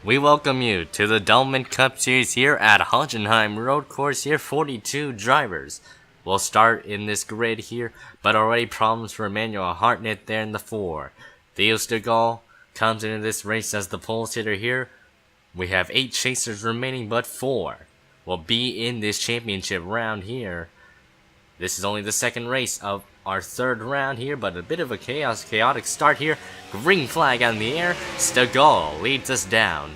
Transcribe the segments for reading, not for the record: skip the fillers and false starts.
We welcome you to the Doublemint Cup Series here at Hochenheim Road Course here, 42 drivers. We'll start in this grid here, but already problems for Emmanuel Hartnett there in the 4. Theo Stegall comes into this race as the pole sitter here. We have 8 chasers remaining, but 4 will be in this championship round here. This is only the second race of our third round here, but a bit of a chaotic start here. Green flag out in the air. Stegall leads us down.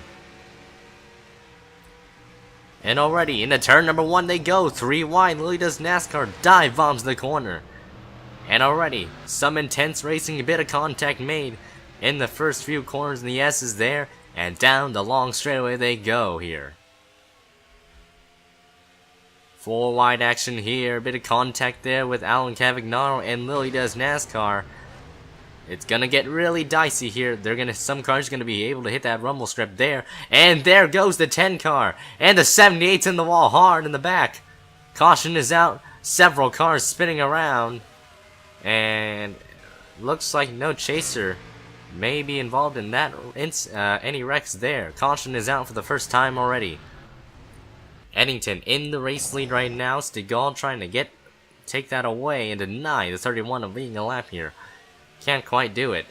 And already into turn number 1 they go. 3 wide. Lily does NASCAR. Dive bombs the corner. And already some intense racing. A bit of contact made in the first few corners. And the S is there. And down the long straightaway they go here. 4 wide action here, a bit of contact there with Alan Cavagnaro and Lily does NASCAR. It's gonna get really dicey here. Some cars are gonna be able to hit that rumble strip there, and there goes the 10 car, and the 78's in the wall hard in the back. Caution is out. Several cars spinning around, and looks like no chaser may be involved in that. Any wrecks there. Caution is out for the first time already. Eddington in the race lead right now. Stegall trying to take that away and deny the 31 of leading a lap here. Can't quite do it.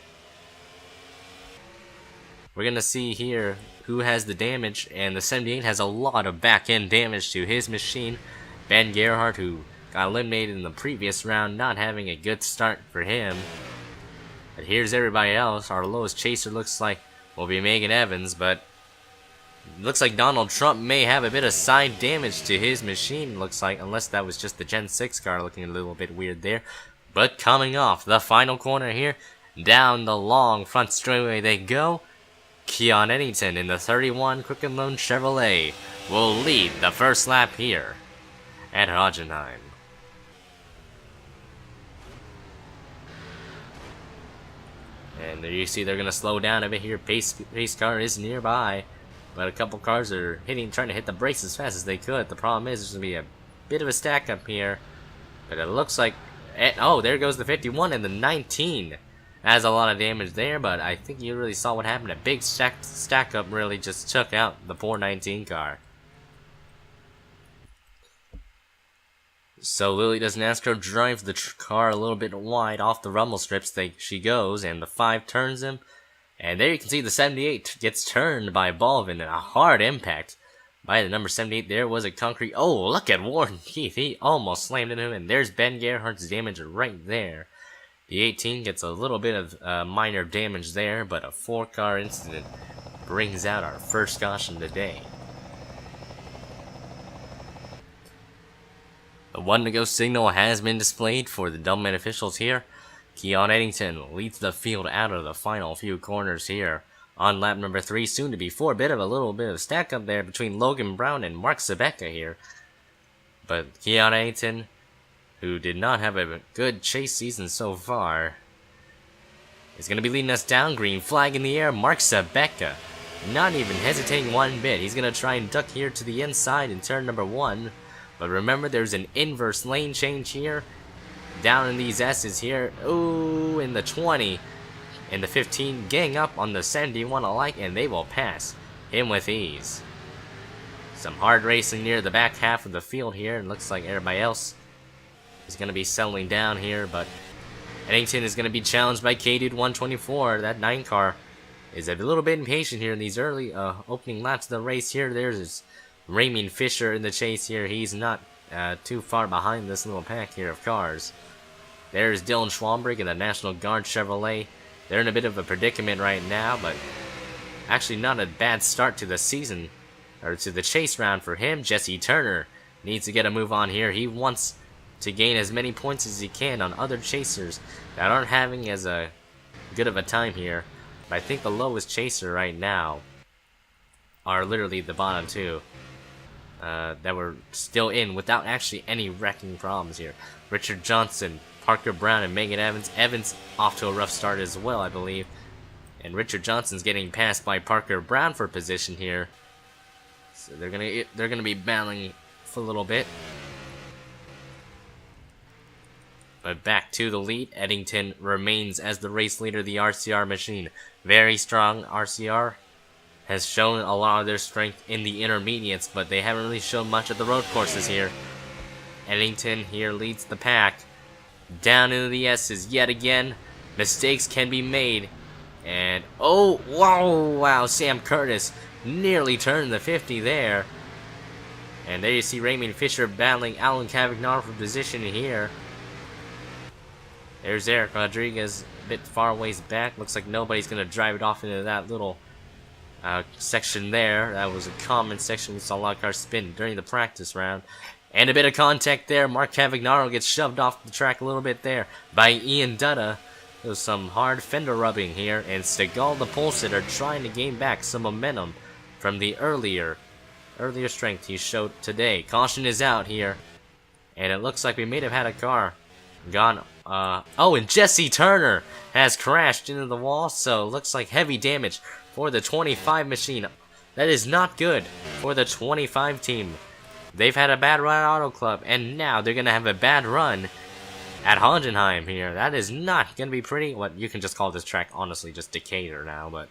We're going to see here who has the damage, and the 78 has a lot of back-end damage to his machine. Ben Gerhardt, who got eliminated in the previous round, not having a good start for him. But here's everybody else. Our lowest chaser looks like will be Megan Evans, but looks like Donald Trump may have a bit of side damage to his machine, looks like, unless that was just the Gen 6 car looking a little bit weird there. But coming off the final corner here, down the long front straightaway they go. Keon Eddington in the 31 Quicken Loan Chevrolet will lead the first lap here at Hochenheim. And there you see they're going to slow down a bit here. Pace car is nearby. But a couple cars are trying to hit the brakes as fast as they could. The problem is there's going to be a bit of a stack up here. But it looks like, oh, there goes the 51, and the 19 has a lot of damage there. But I think you really saw what happened. A big stack up really just took out the 419 car. So Lily does NASCAR drive the car a little bit wide off the rumble strips. She goes, and the 5 turns him. And there you can see the 78 gets turned by Baldwin, and a hard impact by the number 78. There was a concrete. Oh, look at Warren Keith. He almost slammed into him, and there's Ben Gerhardt's damage right there. The 18 gets a little bit of minor damage there, but a 4-car incident brings out our first caution today. The 1 to go signal has been displayed for the Doublemint officials here. Keon Eddington leads the field out of the final few corners here on lap number 3, soon to be 4. A little bit of stack up there between Logan Brown and Mark Sabeka here. But Keon Eddington, who did not have a good chase season so far, is going to be leading us down. Green flag in the air. Mark Sabeka not even hesitating one bit. He's going to try and duck here to the inside in turn number 1. But remember, there's an inverse lane change here. Down in these S's here. Ooh, in the 20 and the 15 gang up on the 71 alike, and they will pass him with ease. Some hard racing near the back half of the field here, and looks like everybody else is going to be settling down here, but Eddington is going to be challenged by K-Dude 124. That 9 car is a little bit impatient here in these early opening laps of the race here. There's Raymond Fisher in the chase here. He's not too far behind this little pack here of cars. There's Dylan Schwamberg in the National Guard Chevrolet. They're in a bit of a predicament right now, but actually not a bad start to the season, or to the chase round for him. Jesse Turner needs to get a move on here. He wants to gain as many points as he can on other chasers that aren't having as good of a time here. But I think the lowest chaser right now are literally the bottom 2. That were still in without actually any wrecking problems here. Richard Johnson, Parker Brown, and Megan Evans. Evans off to a rough start as well, I believe. And Richard Johnson's getting passed by Parker Brown for position here. So they're gonna be battling for a little bit. But back to the lead, Eddington remains as the race leader of the RCR machine. Very strong RCR. has shown a lot of their strength in the intermediates, but they haven't really shown much at the road courses here. Eddington here leads the pack. Down into the S's yet again. Mistakes can be made. And, oh, wow, Sam Curtis nearly turned the 50 there. And there you see Raymond Fisher battling Alan Cavagnaro for position here. There's Eric Rodriguez a bit far ways back. Looks like nobody's going to drive it off into that little section there. That was a common section. We saw a lot of cars spin during the practice round. And a bit of contact there. Mark Cavagnaro gets shoved off the track a little bit there by Ian Dutta. There's some hard fender rubbing here. And Stegall, the pole sitter, trying to gain back some momentum from the earlier strength he showed today. Caution is out here. And it looks like we may have had a car gone. Oh, and Jesse Turner has crashed into the wall. So it looks like heavy damage for the 25 machine. That is not good for the 25 team. They've had a bad run at Auto Club, and now they're going to have a bad run at Hondenheim here. That is not going to be pretty. What, you can just call this track, honestly, just Decatur now, but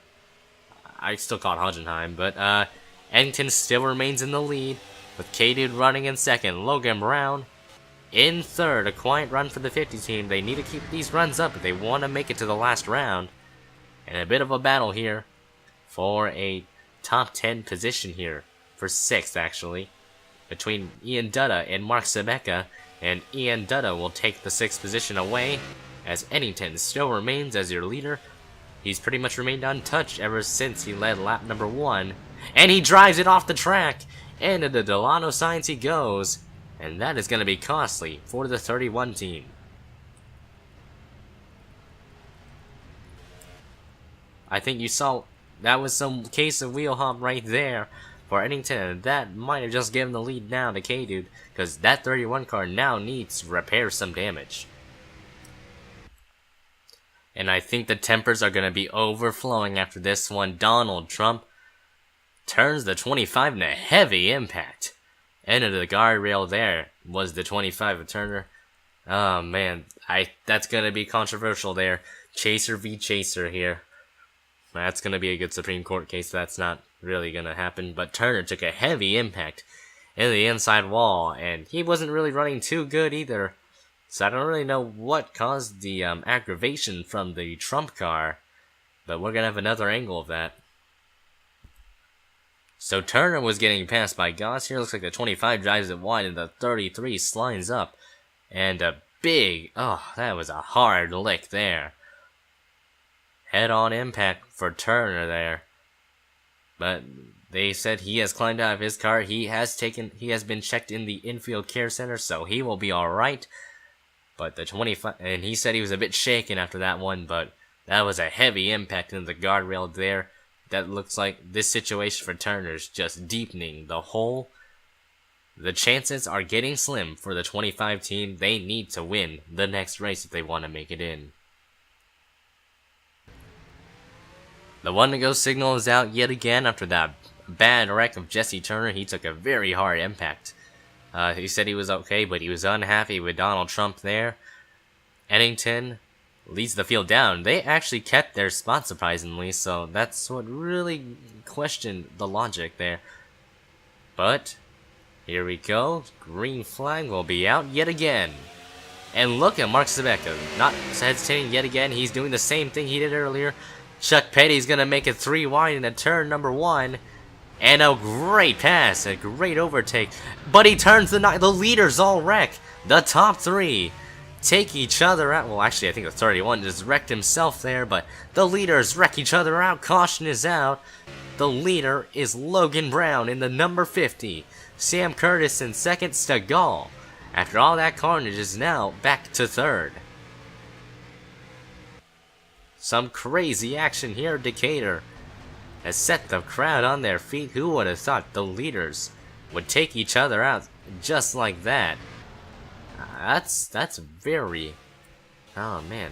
I still call it Hondenheim. But Eddington still remains in the lead, with K-Dude running in second. Logan Brown in third. A quiet run for the 50 team. They need to keep these runs up if they want to make it to the last round. And a bit of a battle here for a top 10 position here. For 6th, actually. Between Ian Dutta and Mark Sebeka, and Ian Dutta will take the 6th position away, as Eddington still remains as your leader. He's pretty much remained untouched ever since he led lap number 1, and he drives it off the track, and into the Delano signs he goes, and that is going to be costly for the 31 team. I think you saw that was some case of wheel hop right there for Eddington, and that might have just given the lead now to K-Dude, because that 31 car now needs to repair some damage. And I think the tempers are going to be overflowing after this one. Donald Trump turns the 25 in a heavy impact. Into the guardrail there was the 25 of Turner. Oh man, that's going to be controversial there. Chaser v. Chaser here. That's going to be a good Supreme Court case. That's not really going to happen. But Turner took a heavy impact in the inside wall, and he wasn't really running too good either. So I don't really know what caused the aggravation from the Trump car, but we're going to have another angle of that. So Turner was getting passed by Goss here. Looks like the 25 drives it wide, and the 33 slides up. And a big, that was a hard lick there. Head-on impact for Turner there. But they said he has climbed out of his car. He has been checked in the infield care center, so he will be alright. But the 25, and he said he was a bit shaken after that one, but that was a heavy impact into the guardrail there. That looks like this situation for Turner's just deepening the hole. The chances are getting slim for the 25 team. They need to win the next race if they want to make it in. The 1-to-go signal is out yet again after that bad wreck of Jesse Turner. He took a very hard impact. He said he was okay, but he was unhappy with Donald Trump there. Eddington leads the field down. They actually kept their spot, surprisingly, so that's what really questioned the logic there. But here we go. Green flag will be out yet again. And look at Mark Sebeka, not hesitating yet again. He's doing the same thing he did earlier. Chuck Petty's going to make it 3 wide in a turn number 1. And a great pass, a great overtake. But he turns the leaders all wreck. The top 3 take each other out. Well, actually, I think the 31 just wrecked himself there. But the leaders wreck each other out. Caution is out. The leader is Logan Brown in the number 50. Sam Curtis in second. Stegall, after all that carnage, is now back to third. Some crazy action here. Decatur has set the crowd on their feet. Who would have thought the leaders would take each other out just like that? That's very... oh man.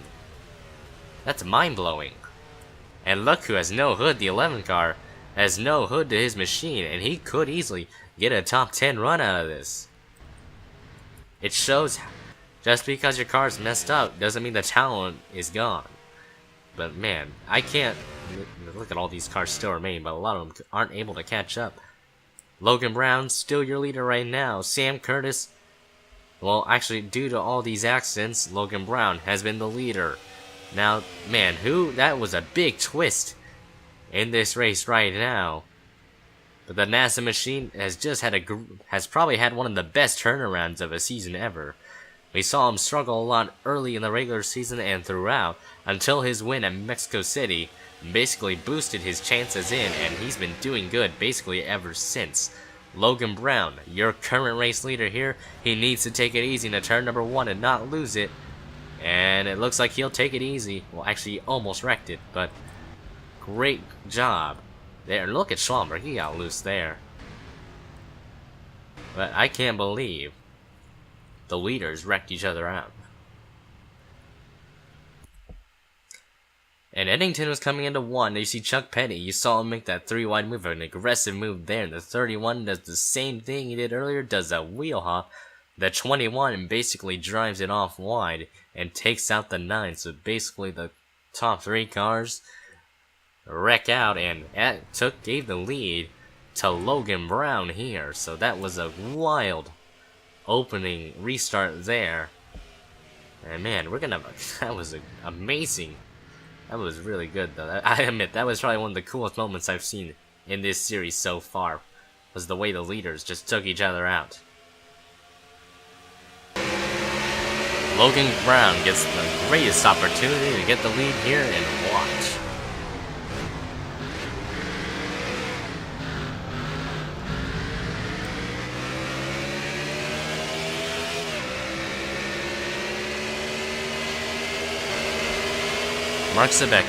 That's mind-blowing. And look who has no hood. The 11 car has no hood to his machine, and he could easily get a top 10 run out of this. It shows just because your car's messed up doesn't mean the talent is gone. But man, I can't look at all these cars still remaining, but a lot of them aren't able to catch up. Logan Brown, still your leader right now. Sam Curtis, well, actually, due to all these accidents, Logan Brown has been the leader. Now, man, that was a big twist in this race right now. But the NASA machine has probably had one of the best turnarounds of a season ever. We saw him struggle a lot early in the regular season and throughout, until his win at Mexico City basically boosted his chances in, and he's been doing good basically ever since. Logan Brown, your current race leader here, he needs to take it easy into turn number 1 and not lose it. And it looks like he'll take it easy. Well, actually, he almost wrecked it, but great job. There, look at Schwalber, he got loose there. But I can't believe the leaders wrecked each other out. And Eddington was coming into 1. You see Chuck Petty, you saw him make that 3 wide move, an aggressive move there. The 31 does the same thing he did earlier, does a wheel hop. The 21 basically drives it off wide and takes out the 9. So basically the top 3 cars wreck out, and gave the lead to Logan Brown here. So that was a wild opening restart there. And man, that was amazing. That was really good though. I admit, that was probably one of the coolest moments I've seen in this series so far, was the way the leaders just took each other out. Logan Brown gets the greatest opportunity to get the lead here, and watch. Mark Sebeka.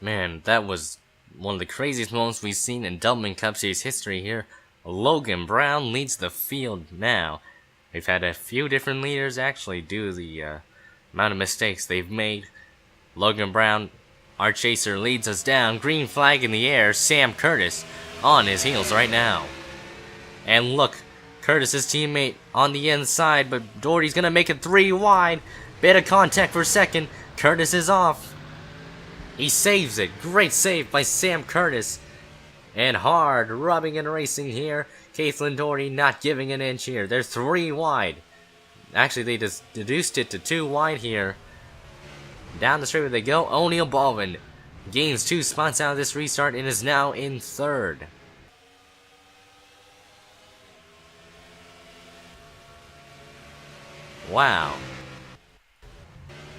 Man, that was one of the craziest moments we've seen in Doublemint Cup Series history here. Logan Brown leads the field now. We've had a few different leaders actually due to the amount of mistakes they've made. Logan Brown, our chaser, leads us down. Green flag in the air. Sam Curtis on his heels right now. And look, Curtis's teammate on the inside, but Doherty's gonna make it 3 wide. Bit of contact for second. Curtis is off. He saves it. Great save by Sam Curtis. And hard rubbing and racing here. Caitlin Doherty not giving an inch here. They're 3 wide. Actually, they just reduced it to 2 wide here. Down the straightaway they go. O'Neal Baldwin gains 2 spots out of this restart and is now in 3rd. Wow.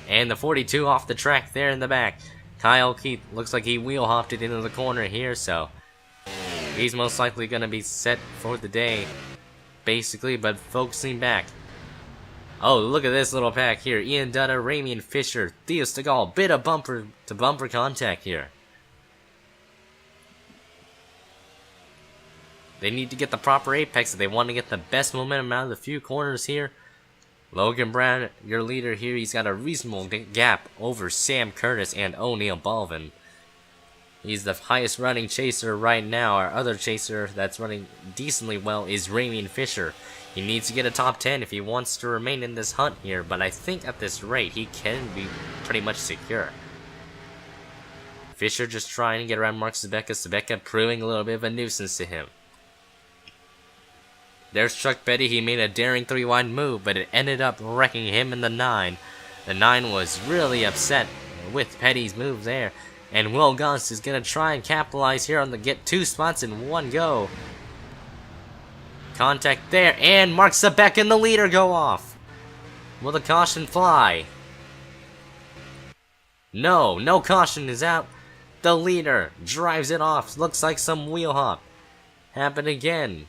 And the 42 off the track there in the back. Kyle Keith looks like he wheel hopped it into the corner here, so he's most likely going to be set for the day, basically, but focusing back. Oh, look at this little pack here. Ian Dutta, Ramian Fisher, Theo Stegall, bit of bumper-to-bumper contact here. They need to get the proper apex if they want to get the best momentum out of the few corners here. Logan Brown, your leader here, he's got a reasonable gap over Sam Curtis and O'Neal Baldwin. He's the highest running chaser right now. Our other chaser that's running decently well is Ramian Fisher. He needs to get a top 10 if he wants to remain in this hunt here, but I think at this rate he can be pretty much secure. Fisher just trying to get around Mark Sebeka. Sebeka proving a little bit of a nuisance to him. There's Chuck Petty. He made a daring 3 wide move, but it ended up wrecking him in the 9. The 9 was really upset with Petty's move there. And Will Gunst is going to try and capitalize here on the get 2 spots in one go. Contact there, and Mark Sebeka and the leader go off. Will the caution fly? No, no caution is out. The leader drives it off. Looks like some wheel hop. Happened again.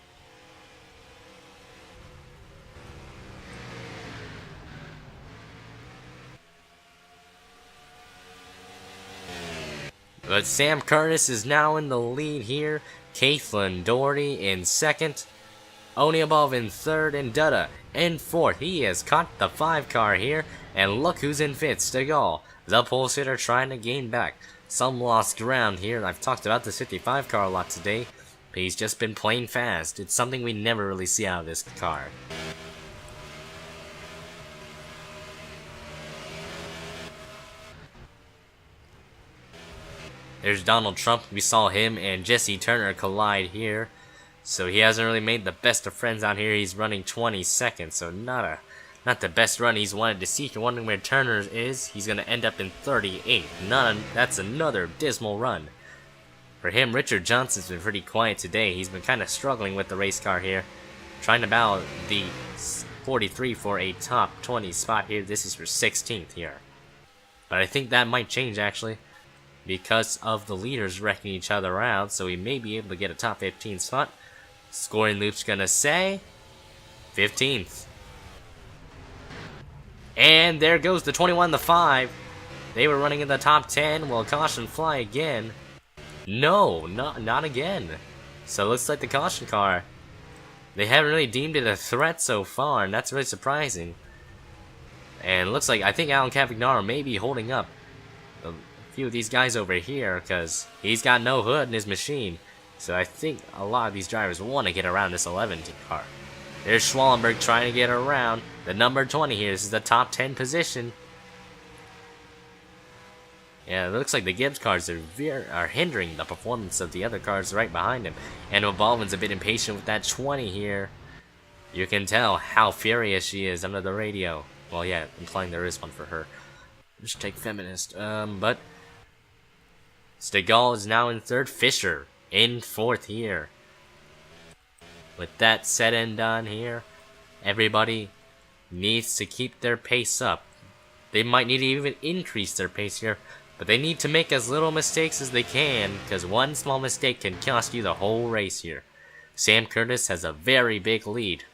But Sam Curtis is now in the lead here. Caitlin Doherty in 2nd. O'Neal Baldwin in 3rd. And Dutta in fourth. He has caught the 5 car here, and look who's in fifth, Stegall. The pole sitter trying to gain back some lost ground here. I've talked about this 55 car a lot today, but he's just been playing fast. It's something we never really see out of this car. There's Donald Trump. We saw him and Jesse Turner collide here. So he hasn't really made the best of friends out here. He's running 22nd, so not the best run he's wanted to see. If you're wondering where Turner is, he's going to end up in 38th. That's another dismal run. For him, Richard Johnson's been pretty quiet today. He's been kind of struggling with the race car here. Trying to battle the 43 for a top 20 spot here. This is for 16th here. But I think that might change actually, because of the leaders wrecking each other out, so he may be able to get a top 15 spot. Scoring loop's gonna say 15th. And there goes the 21 to 5. They were running in the top 10. Will caution fly again? No, not again. So it looks like the caution car, they haven't really deemed it a threat so far, and that's really surprising. And it looks like, I think Alan Cavagnaro may be holding up a few of these guys over here, because he's got no hood in his machine. So I think a lot of these drivers want to get around this 11 car. There's Schwallenberg trying to get around the number 20 here. This is the top 10 position. Yeah, it looks like the Gibbs cars are hindering the performance of the other cars right behind him. And Baldwin's a bit impatient with that 20 here. You can tell how furious she is under the radio. Well, yeah, implying there is one for her. Just take feminist. But Stegall is now in third. Fisher in fourth here. With that said and done here, everybody needs to keep their pace up. They might need to even increase their pace here, but they need to make as little mistakes as they can, because one small mistake can cost you the whole race here. Sam Curtis has a very big lead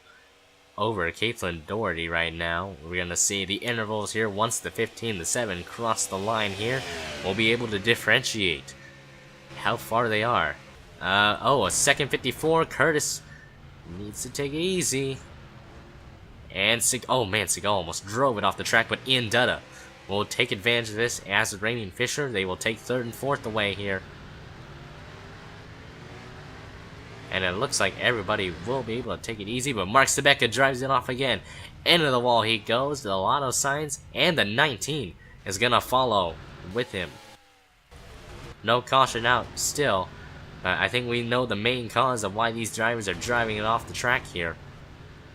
over Caitlin Doherty right now. We're going to see the intervals here. Once the 15 to 7 cross the line here, we'll be able to differentiate how far they are. A second 54. Curtis needs to take it easy. And Seagal almost drove it off the track, but Ian Dutta will take advantage of this. As with Rainey and Fisher, they will take third and fourth away here. And it looks like everybody will be able to take it easy, but Mark Sebeka drives it off again. Into the wall he goes. The lotto signs, and the 19 is going to follow with him. No caution out still. I think we know the main cause of why these drivers are driving it off the track here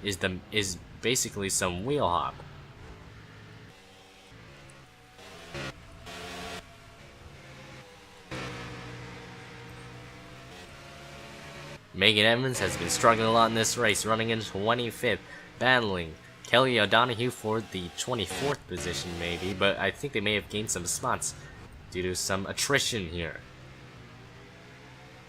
is basically some wheel hop. Megan Evans has been struggling a lot in this race, running in 25th, battling Kelly O'Donoghue for the 24th position maybe, but I think they may have gained some spots due to some attrition here.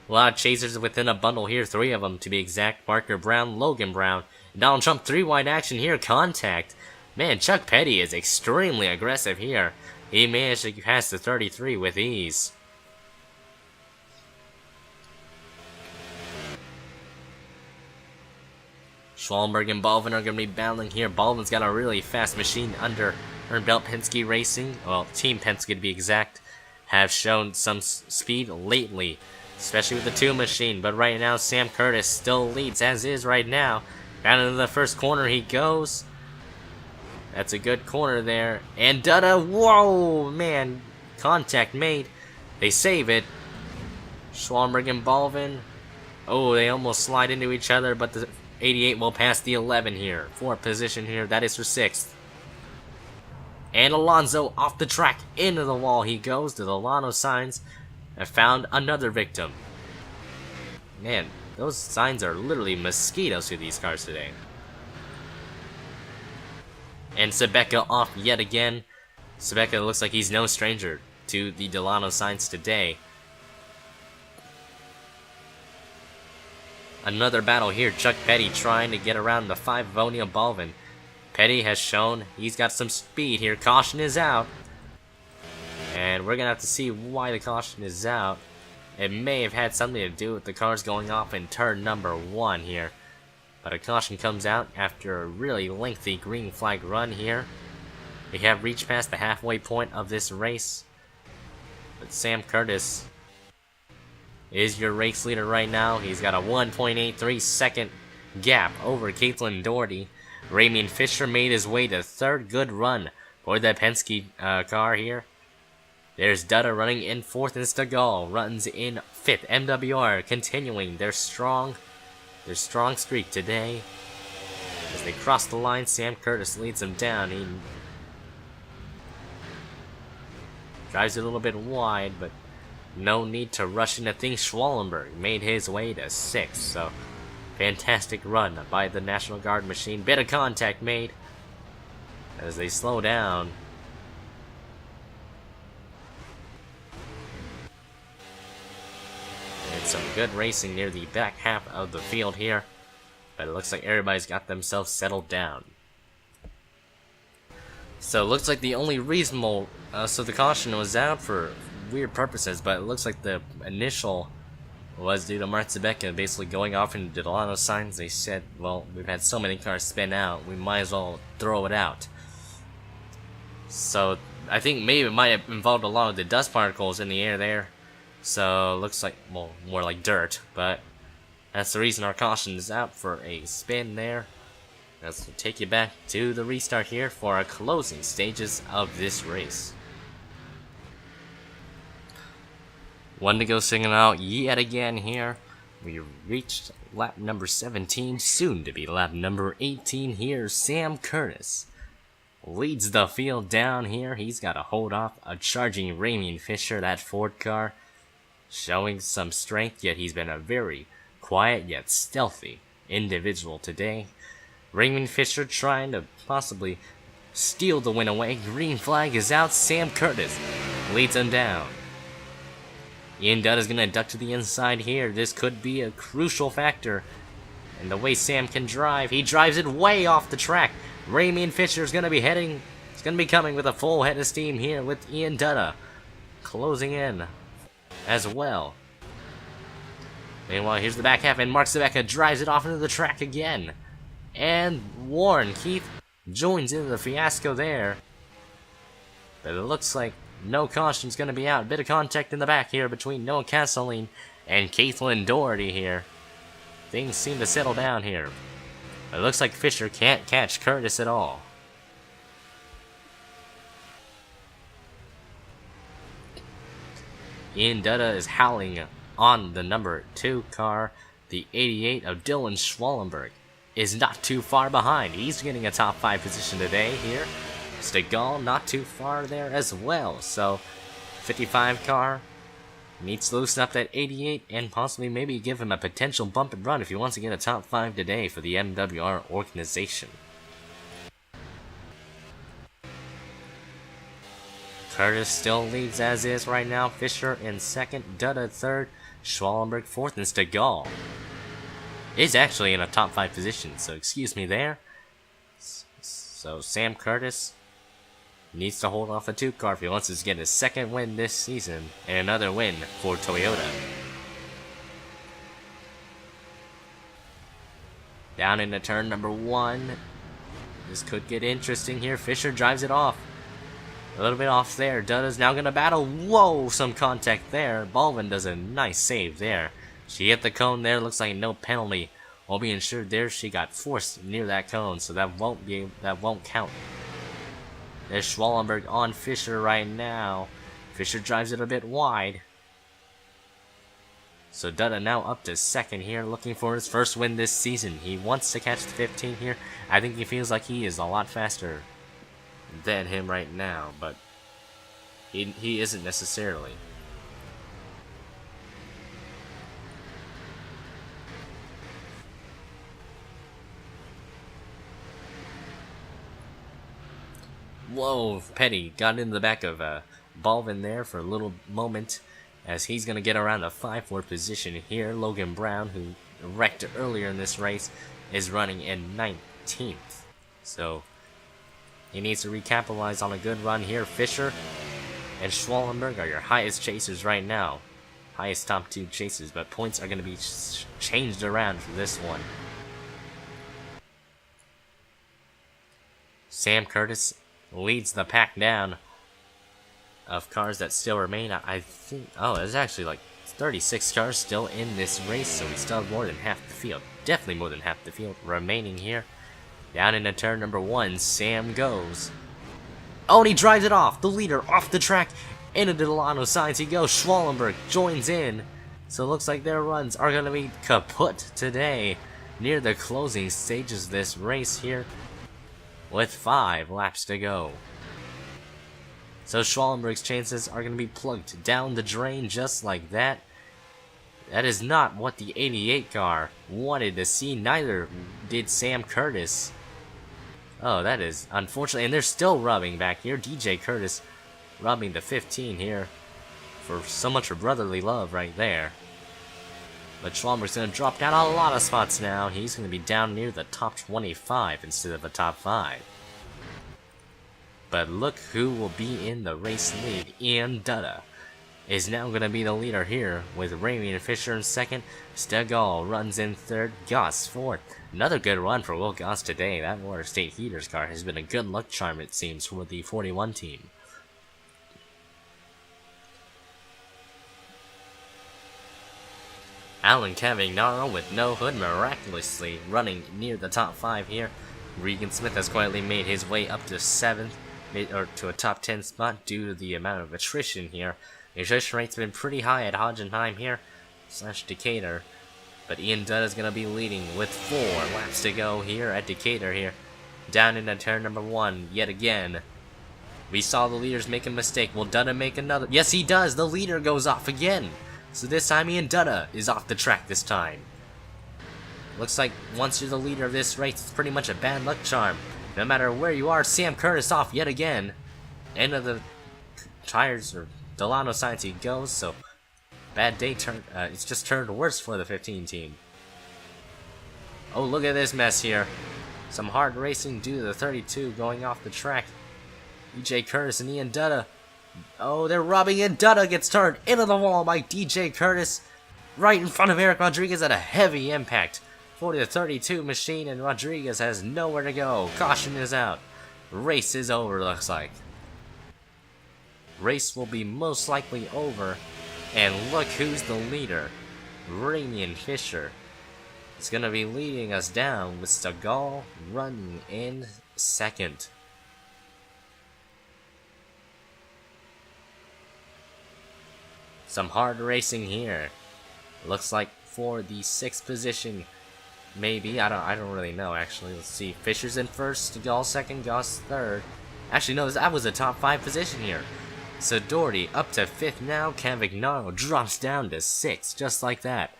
A lot of chasers within a bundle here, 3 of them to be exact. Parker Brown, Logan Brown, Donald Trump, 3 wide action here, contact. Man, Chuck Petty is extremely aggressive here. He managed to pass the 33 with ease. Schwallenberg and Baldwin are going to be battling here. Baldwin's got a really fast machine under her belt. Penske Racing, well, Team Penske to be exact, have shown some speed lately, especially with the 2 machine. But right now, Sam Curtis still leads as is right now. Down into the first corner he goes. That's a good corner there. And Dutta, whoa, man, contact made. They save it. Schwallenberg and Baldwin, oh, they almost slide into each other, but the 88 will pass the 11 here. 4th position here, that is for 6th. And Alonso off the track, into the wall he goes. To the Lano signs have found another victim. Man, those signs are literally mosquitoes to these cars today. And Sebeka off yet again. Sebeka looks like he's no stranger to the Delano signs today. Another battle here. Chuck Petty trying to get around the 5 of O'Neal Baldwin. Petty has shown he's got some speed here. Caution is out. And we're going to have to see why the caution is out. It may have had something to do with the cars going off in turn number 1 here. But a caution comes out after a really lengthy green flag run here. We have reached past the halfway point of this race. But Sam Curtis is your race leader right now. He's got a 1.83 second gap over Caitlin Doherty. Raymond Fisher made his way to third. Good run for the Penske car here. There's Dutta running in fourth, and Stegall runs in fifth. MWR continuing their strong streak today. As they cross the line, Sam Curtis leads them down. He drives it a little bit wide, but no need to rush into things. Schwallenberg made his way to sixth, so fantastic run by the National Guard machine. Bit of contact made as they slow down. And some good racing near the back half of the field here, but it looks like everybody's got themselves settled down. So it looks like the only reasonable, so the caution was out for weird purposes, but it looks like the initial was due to Martzebecka basically going off into Delano signs. They said, well, we've had so many cars spin out, we might as well throw it out. So I think maybe it might have involved a lot of the dust particles in the air there. So it looks like, well, more like dirt, but that's the reason our caution is out for a spin there. Let's take you back to the restart here for our closing stages of this race. One to go singing out yet again here. We reached lap number 17, soon to be lap number 18 here. Sam Curtis leads the field down here. He's got to hold off a charging Raymond Fisher, that Ford car, showing some strength, yet he's been a very quiet yet stealthy individual today. Raymond Fisher trying to possibly steal the win away. Green flag is out. Sam Curtis leads him down. Ian Dutt is going to duck to the inside here. This could be a crucial factor in the way Sam can drive. He drives it way off the track. Raymond Fisher is going to be heading. He's going to be coming with a full head of steam here with Ian Dutta closing in as well. Meanwhile, here's the back half, and Mark Sebeka drives it off into the track again. And Warren Keith joins in the fiasco there. But it looks like no caution's going to be out. Bit of contact in the back here between Noah Castelline and Caitlin Doherty here. Things seem to settle down here. But it looks like Fisher can't catch Curtis at all. Ian Dutta is howling on the number 2 car. The 88 of Dylan Schwallenberg is not too far behind. He's getting a top 5 position today here. Stegall not too far there as well. So 55 car needs to loosen up that 88 and possibly maybe give him a potential bump and run if he wants to get a top 5 today for the MWR organization. Curtis still leads as is right now. Fisher in second, Dutta third, Schwallenberg fourth, and Stegall is actually in a top 5 position, so excuse me there. So Sam Curtis needs to hold off the 2 car if he wants to get his second win this season and another win for Toyota. Down into turn number 1. This could get interesting here. Fisher drives it off. A little bit off there. Dutta's now going to battle. Whoa, some contact there. Baldwin does a nice save there. She hit the cone there. Looks like no penalty will be ensured there. She got forced near that cone, so that won't count. There's Schwallenberg on Fisher right now. Fisher drives it a bit wide. So Dutta now up to second here, looking for his first win this season. He wants to catch the 15 here. I think he feels like he is a lot faster than him right now, but he isn't necessarily. Whoa, Petty got into the back of Baldwin there for a little moment, as he's going to get around the 5-4 position here. Logan Brown, who wrecked earlier in this race, is running in 19th. So he needs to recapitalize on a good run here. Fisher and Schwallenberg are your highest chasers right now. Highest top 2 chasers, but points are going to be changed around for this one. Sam Curtis leads the pack down of cars that still remain. I think, oh, there's actually like 36 cars still in this race, so we still have more than half the field. Definitely more than half the field remaining here. Down into turn number 1, Sam goes. Oh, and he drives it off. The leader off the track. Into the Delano signs he goes. Schwallenberg joins in. So it looks like their runs are going to be kaput today. Near the closing stages of this race here. With 5 laps to go. So Schwallenberg's chances are going to be plugged down the drain just like that. That is not what the 88 car wanted to see. Neither did Sam Curtis. Oh, that is unfortunate. And they're still rubbing back here. DJ Curtis rubbing the 15 here. For so much of brotherly love right there. But Schwallenberg's going to drop down a lot of spots now. He's going to be down near the top 25 instead of the top 5. But look who will be in the race lead. Ian Dutta is now going to be the leader here, with Ramian Fisher in second. Stegall runs in third. Goss fourth. Another good run for Will Goss today. That Water State Heaters car has been a good luck charm, it seems, for the 41 team. Alan Cavagnaro with no hood miraculously running near the top 5 here. Regan Smith has quietly made his way up to 7th, or to a top 10 spot due to the amount of attrition here. The attrition rate's been pretty high at Hodgenheim here, / Decatur. But Ian Dutta is going to be leading with 4 laps to go here at Decatur here. Down into turn number 1 yet again. We saw the leaders make a mistake. Will Dutta make another? Yes, he does. The leader goes off again. So this time Ian Dutta is off the track this time. Looks like once you're the leader of this race, it's pretty much a bad luck charm. No matter where you are, Sam Curtis off yet again. End of the tires, or Delano signs he goes, so bad day it's just turned worse for the 15 team. Oh, look at this mess here. Some hard racing due to the 32 going off the track. DJ Curtis and Ian Dutta. Oh, they're rubbing in. Dutta gets turned into the wall by DJ Curtis. Right in front of Eric Rodriguez at a heavy impact. For the 32 machine, and Rodriguez has nowhere to go. Caution is out. Race is over, looks like. Race will be most likely over. And look who's the leader. Ramian Fisher is going to be leading us down with Stegall running in second. Some hard racing here. Looks like for the 6th position, maybe. I don't really know, actually. Let's see. Fisher's in first, Stegall second, Goss third. Actually, no, that was a top 5 position here. So Doherty up to 5th now. Cavagnaro drops down to 6th, just like that.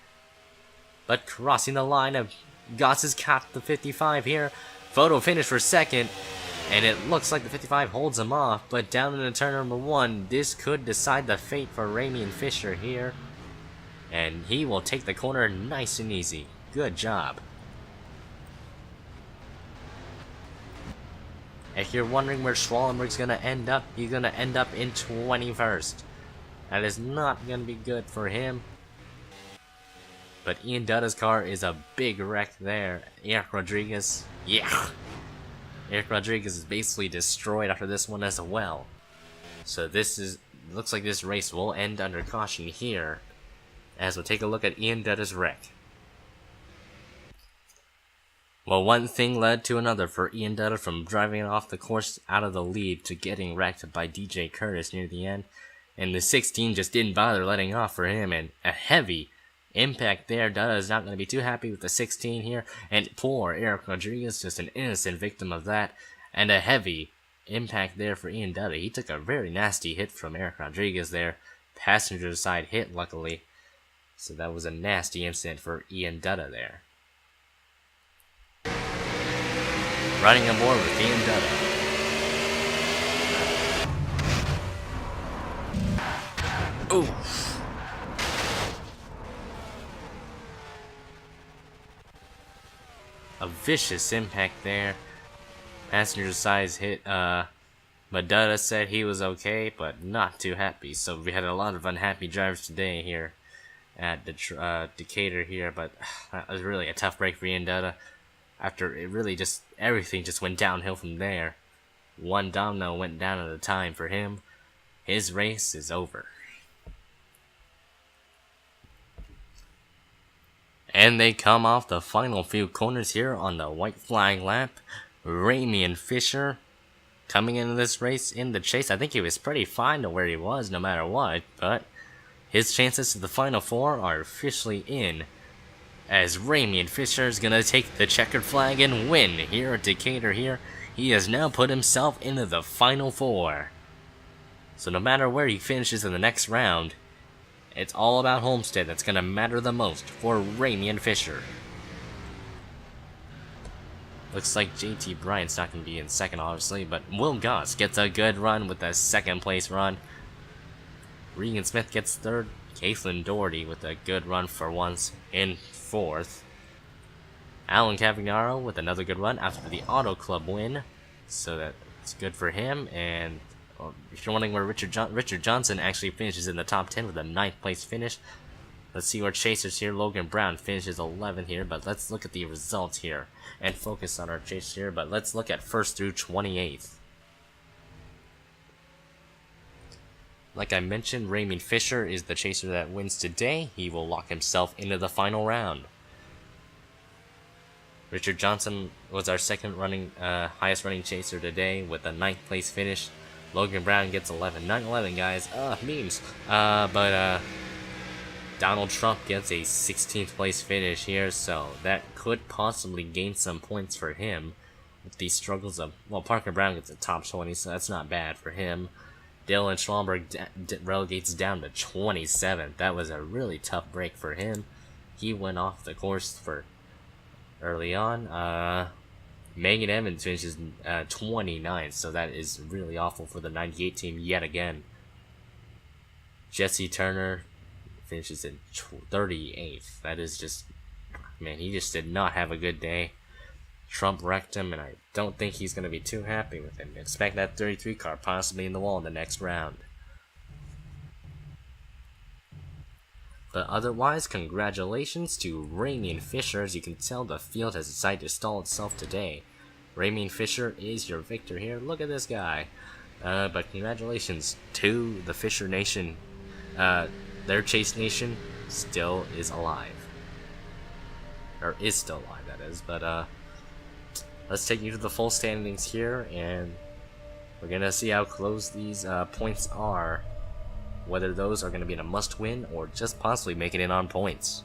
But crossing the line of Goss has caught the 55 here. Photo finish for 2nd. And it looks like the 55 holds him off, but down into turn number 1, this could decide the fate for Ramian Fisher here. And he will take the corner nice and easy. Good job. If you're wondering where Schwallenberg's going to end up, he's going to end up in 21st. That is not going to be good for him. But Ian Dutta's car is a big wreck there. Eric Rodriguez, yeah. Eric Rodriguez is basically destroyed after this one as well. So looks like this race will end under caution here, as we'll take a look at Ian Dutta's wreck. Well, one thing led to another for Ian Dutta, from driving off the course out of the lead to getting wrecked by DJ Curtis near the end. And the 16 just didn't bother letting off for him, and a heavy impact there. Dutta is not going to be too happy with the 16 here, and poor Eric Rodriguez, just an innocent victim of that, and a heavy impact there for Ian Dutta. He took a very nasty hit from Eric Rodriguez there, passenger side hit luckily, so that was a nasty incident for Ian Dutta there. Running aboard with Ian Dutta. Ooh. A vicious impact there. Passenger side hit. Dutta said he was okay, but not too happy. So we had a lot of unhappy drivers today here at Decatur here. But that was really a tough break for Ian Dutta. After it really everything just went downhill from there. One domino went down at a time for him. His race is over. And they come off the final few corners here on the white flag lap. Ramian Fisher coming into this race in the chase. I think he was pretty fine to where he was no matter what, but his chances to the final four are officially in, as Ramian Fisher is going to take the checkered flag and win here at Decatur here. He has now put himself into the final four. So no matter where he finishes in the next round, it's all about Homestead that's going to matter the most for Ramian Fisher. Looks like JT Bryant's not going to be in second, obviously, but Will Goss gets a good run with a second place run. Regan Smith gets third. Caitlin Doherty with a good run for once in fourth. Alan Cavagnaro with another good run after the Auto Club win, so that's good for him. And if you're wondering where Richard Johnson actually finishes in the top 10 with a 9th place finish, let's see where chasers here. Logan Brown finishes 11th here, but let's look at the results here and focus on our chasers here. But let's look at 1st through 28th. Like I mentioned, Ramian Fisher is the chaser that wins today. He will lock himself into the final round. Richard Johnson was our second highest running chaser today with a 9th place finish. Logan Brown gets 11. 9-11, guys. Memes. But Donald Trump gets a 16th place finish here, so that could possibly gain some points for him with the struggles of, well, Parker Brown gets a top 20, so that's not bad for him. Dylan Schlomberg relegates down to 27th. That was a really tough break for him. He went off the course for early on. Megan Evans finishes 29th, so that is really awful for the 98 team yet again. Jesse Turner finishes in 38th. That is just, man, he just did not have a good day. Trump wrecked him, and I don't think he's going to be too happy with him. Expect that 33 car possibly in the wall in the next round. But otherwise, congratulations to Ramian Fisher. As you can tell, the field has decided to stall itself today. Ramian Fisher is your victor here. Look at this guy. But congratulations to the Fisher Nation. Their Chase Nation still is alive. Or is still alive, that is. But let's take you to the full standings here, and we're going to see how close these points are. Whether those are going to be in a must-win or just possibly make it in on points.